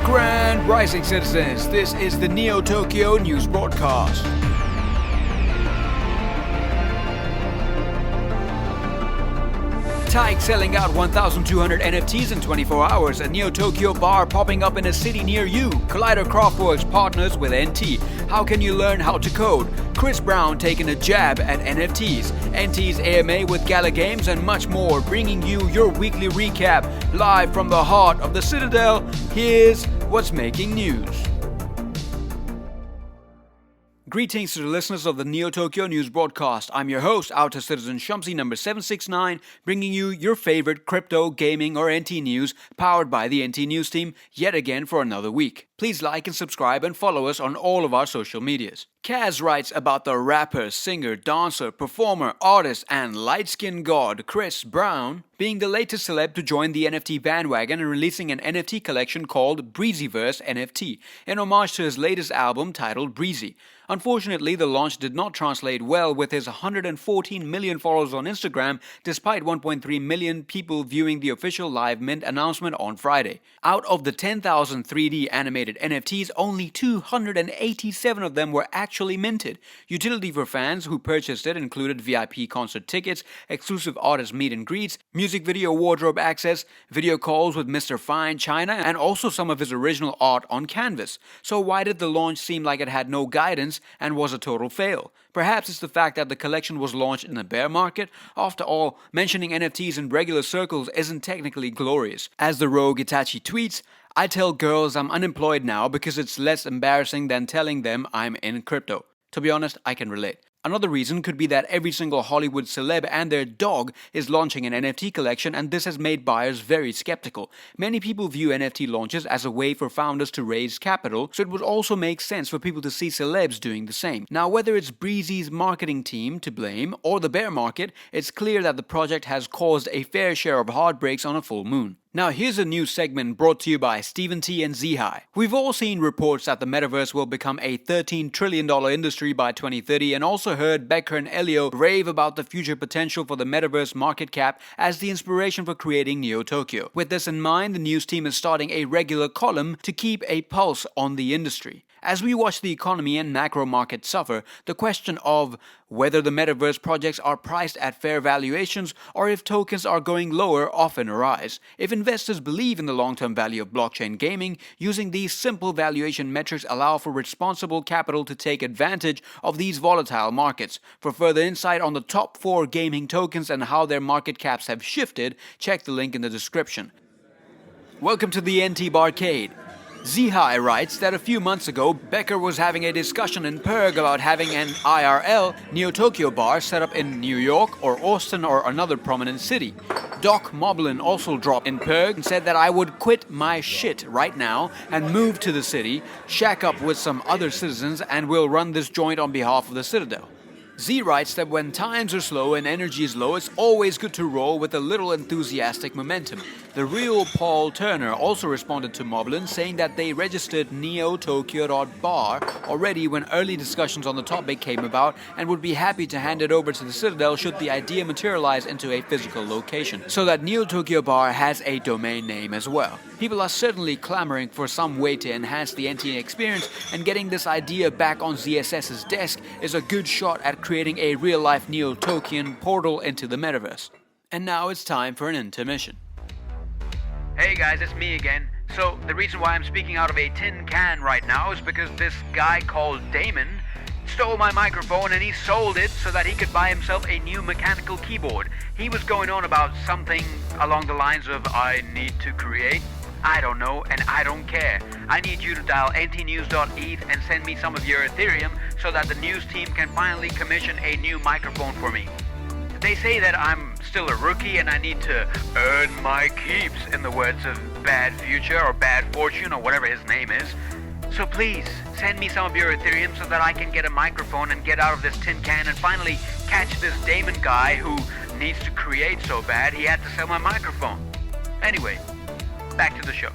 Grand Rising citizens, this is the Neo-Tokyo News Broadcast. Tykes selling out 1,200 NFTs in 24 hours, a Neo-Tokyo bar popping up in a city near you, Collider Craftworks partners with NT, how can you learn how to code, Chris Brown taking a jab at NFTs, NT's AMA with Gala games and much more, bringing you your weekly recap, live from the heart of the Citadel. Here's what's making news. Greetings to the listeners of the Neo-Tokyo News Broadcast. I'm your host, Outer Citizen Shumsy number 769, bringing you your favorite crypto, gaming, or NT news, powered by the NT News team, yet again for another week. Please like and subscribe and follow us on all of our social medias. Kaz writes about the rapper, singer, dancer, performer, artist, and light-skinned god Chris Brown being the latest celeb to join the NFT bandwagon and releasing an NFT collection called Breezyverse NFT, in homage to his latest album titled Breezy. Unfortunately, the launch did not translate well with his 114 million followers on Instagram, despite 1.3 million people viewing the official live mint announcement on Friday. Out of the 10,000 3D animated NFTs, only 287 of them were actually minted. Utility for fans who purchased it included VIP concert tickets, exclusive artist meet and greets, music video wardrobe access, video calls with Mr. Fine China, and also some of his original art on canvas. So why did the launch seem like it had no guidance and was a total fail? Perhaps it's the fact that the collection was launched in a bear market. After all, mentioning NFTs in regular circles isn't technically glorious. As the rogue Itachi tweets, I tell girls I'm unemployed now because it's less embarrassing than telling them I'm in crypto. To be honest, I can relate. Another reason could be that every single Hollywood celeb and their dog is launching an NFT collection, and this has made buyers very skeptical. Many people view NFT launches as a way for founders to raise capital, so it would also make sense for people to see celebs doing the same. Now, whether it's Breezy's marketing team to blame or the bear market, it's clear that the project has caused a fair share of heartbreaks on a full moon. Now here's a new segment brought to you by Stephen T and Zhai. We've all seen reports that the Metaverse will become a $13 trillion industry by 2030 and also heard Becker and Elio rave about the future potential for the Metaverse market cap as the inspiration for creating Neo-Tokyo. With this in mind, the news team is starting a regular column to keep a pulse on the industry. As we watch the economy and macro market suffer, the question of whether the Metaverse projects are priced at fair valuations or if tokens are going lower often arise. If investors believe in the long-term value of blockchain gaming, using these simple valuation metrics allow for responsible capital to take advantage of these volatile markets. For further insight on the top 4 gaming tokens and how their market caps have shifted, check the link in the description. Welcome to the NT BARCADE. Zhai writes that a few months ago, Becker was having a discussion in Perg about having an IRL Neo-Tokyo bar set up in New York or Austin or another prominent city. Doc Moblin also dropped in Perg and said that I would quit my shit right now and move to the city, shack up with some other citizens, and will run this joint on behalf of the Citadel. Z writes that when times are slow and energy is low, it's always good to roll with a little enthusiastic momentum. The real Paul Turner also responded to Moblin, saying that they registered neotokyocode.bar already when early discussions on the topic came about and would be happy to hand it over to the Citadel should the idea materialize into a physical location, so that Neo-Tokyo Bar has a domain name as well. People are certainly clamoring for some way to enhance the NT experience, and getting this idea back on ZSS's desk is a good shot at creating a real-life Neo-Tokian portal into the Metaverse. And now it's time for an intermission. Hey guys, it's me again. So the reason why I'm speaking out of a tin can right now is because this guy called Damon stole my microphone and he sold it so that he could buy himself a new mechanical keyboard. He was going on about something along the lines of, I need to create. I don't know, and I don't care. I need you to dial ntnews.eth and send me some of your Ethereum so that the news team can finally commission a new microphone for me. They say that I'm still a rookie and I need to earn my keeps, in the words of Bad Future or Bad Fortune or whatever his name is. So please, send me some of your Ethereum so that I can get a microphone and get out of this tin can and finally catch this Damon guy who needs to create so bad he had to sell my microphone. Anyway, back to the show.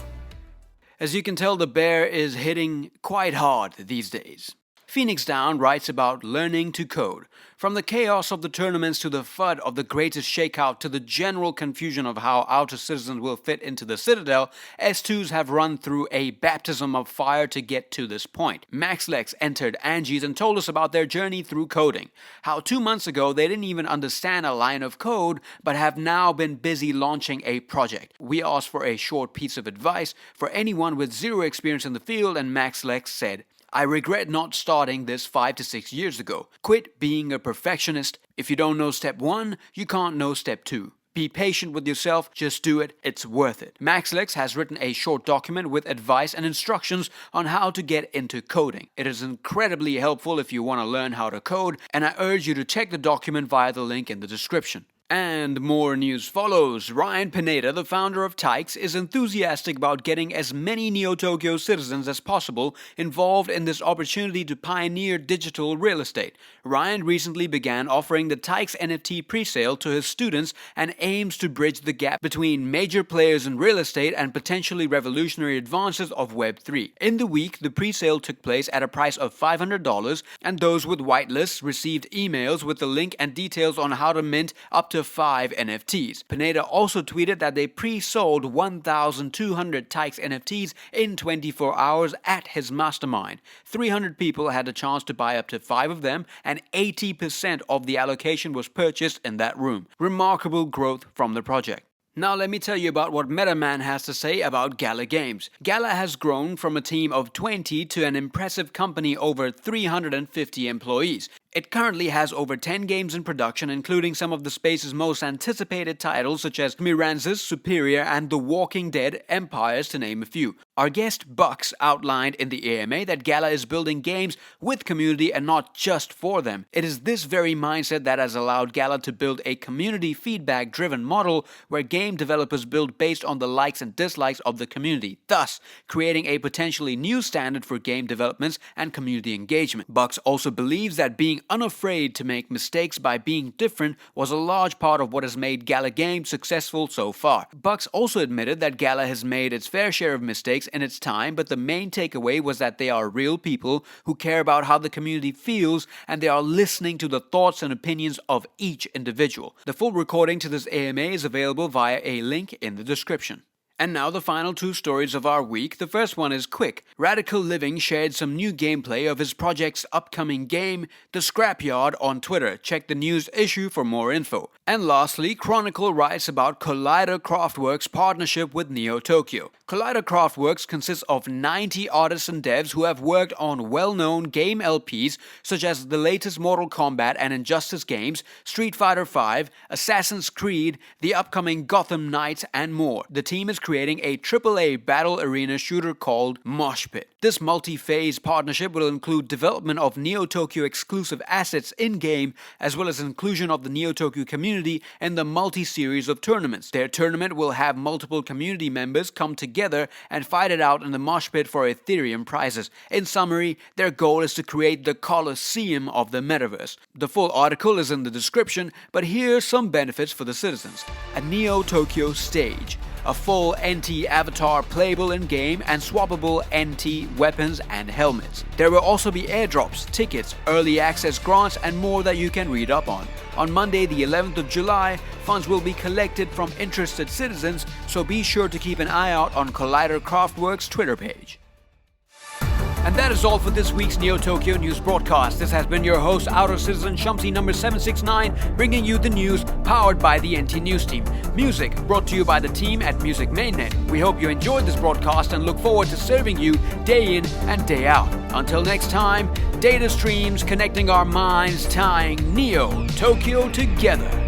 As you can tell, the bear is hitting quite hard these days. Phoenix Down writes about learning to code. From the chaos of the tournaments to the FUD of the greatest shakeout to the general confusion of how outer citizens will fit into the Citadel, S2s have run through a baptism of fire to get to this point. MaxLex entered Angie's and told us about their journey through coding. How 2 months ago they didn't even understand a line of code, but have now been busy launching a project. We asked for a short piece of advice for anyone with zero experience in the field, and MaxLex said, "I regret not starting this 5 to 6 years ago. Quit being a perfectionist. If you don't know step 1, you can't know step 2. Be patient with yourself, just do it, it's worth it." MaxLex has written a short document with advice and instructions on how to get into coding. It is incredibly helpful if you want to learn how to code, and I urge you to check the document via the link in the description. And more news follows. Ryan Pineda, the founder of Tykes, is enthusiastic about getting as many Neo-Tokyo citizens as possible involved in this opportunity to pioneer digital real estate. Ryan recently began offering the Tykes NFT presale to his students and aims to bridge the gap between major players in real estate and potentially revolutionary advances of Web3. In the week, the presale took place at a price of $500, and those with whitelists received emails with the link and details on how to mint up to 5 NFTs. Pineda also tweeted that they pre-sold 1,200 Tykes NFTs in 24 hours at his mastermind. 300 people had a chance to buy up to 5 of them, and 80% of the allocation was purchased in that room. Remarkable growth from the project. Now let me tell you about what MetaMan has to say about Gala Games. Gala has grown from a team of 20 to an impressive company over 350 employees. It currently has over 10 games in production, including some of the space's most anticipated titles such as Miranza's Superior and The Walking Dead Empires, to name a few. Our guest Bucks outlined in the AMA that Gala is building games with community and not just for them. It is this very mindset that has allowed Gala to build a community feedback-driven model where game developers build based on the likes and dislikes of the community, thus creating a potentially new standard for game developments and community engagement. Bucks also believes that being unafraid to make mistakes by being different was a large part of what has made Gala Games successful so far. Bucks also admitted that Gala has made its fair share of mistakes in its time, but the main takeaway was that they are real people who care about how the community feels, and they are listening to the thoughts and opinions of each individual. The full recording to this AMA is available via a link in the description. And now the final 2 stories of our week. The first one is quick. Radical Living shared some new gameplay of his project's upcoming game, The Scrapyard, on Twitter. Check the news issue for more info. And lastly, Chronicle writes about Collider Craftworks' partnership with NeoTokyo. Collider Craftworks consists of 90 artists and devs who have worked on well-known game LPs such as the latest Mortal Kombat and Injustice games, Street Fighter V, Assassin's Creed, the upcoming Gotham Knights, and more. The team is creating a AAA battle arena shooter called Mosh Pit. This multi-phase partnership will include development of NeoTokyo exclusive assets in-game, as well as inclusion of the NeoTokyo community in the multi-series of tournaments. Their tournament will have multiple community members come together and fight it out in the Mosh Pit for Ethereum prizes. In summary, their goal is to create the Colosseum of the Metaverse. The full article is in the description, but here's some benefits for the citizens. A NeoTokyo stage. A full NT avatar playable in-game and swappable NT weapons and helmets. There will also be airdrops, tickets, early access grants, and more that you can read up on. On Monday, the 11th of July, funds will be collected from interested citizens, so be sure to keep an eye out on Collider Craftworks' Twitter page. And that is all for this week's NeoTokyo News broadcast. This has been your host, Outer Citizen Shumsey number 769, bringing you the news powered by the NT News team. Music brought to you by the team at Music Mainet. We hope you enjoyed this broadcast and look forward to serving you day in and day out. Until next time, data streams connecting our minds, tying NeoTokyo together.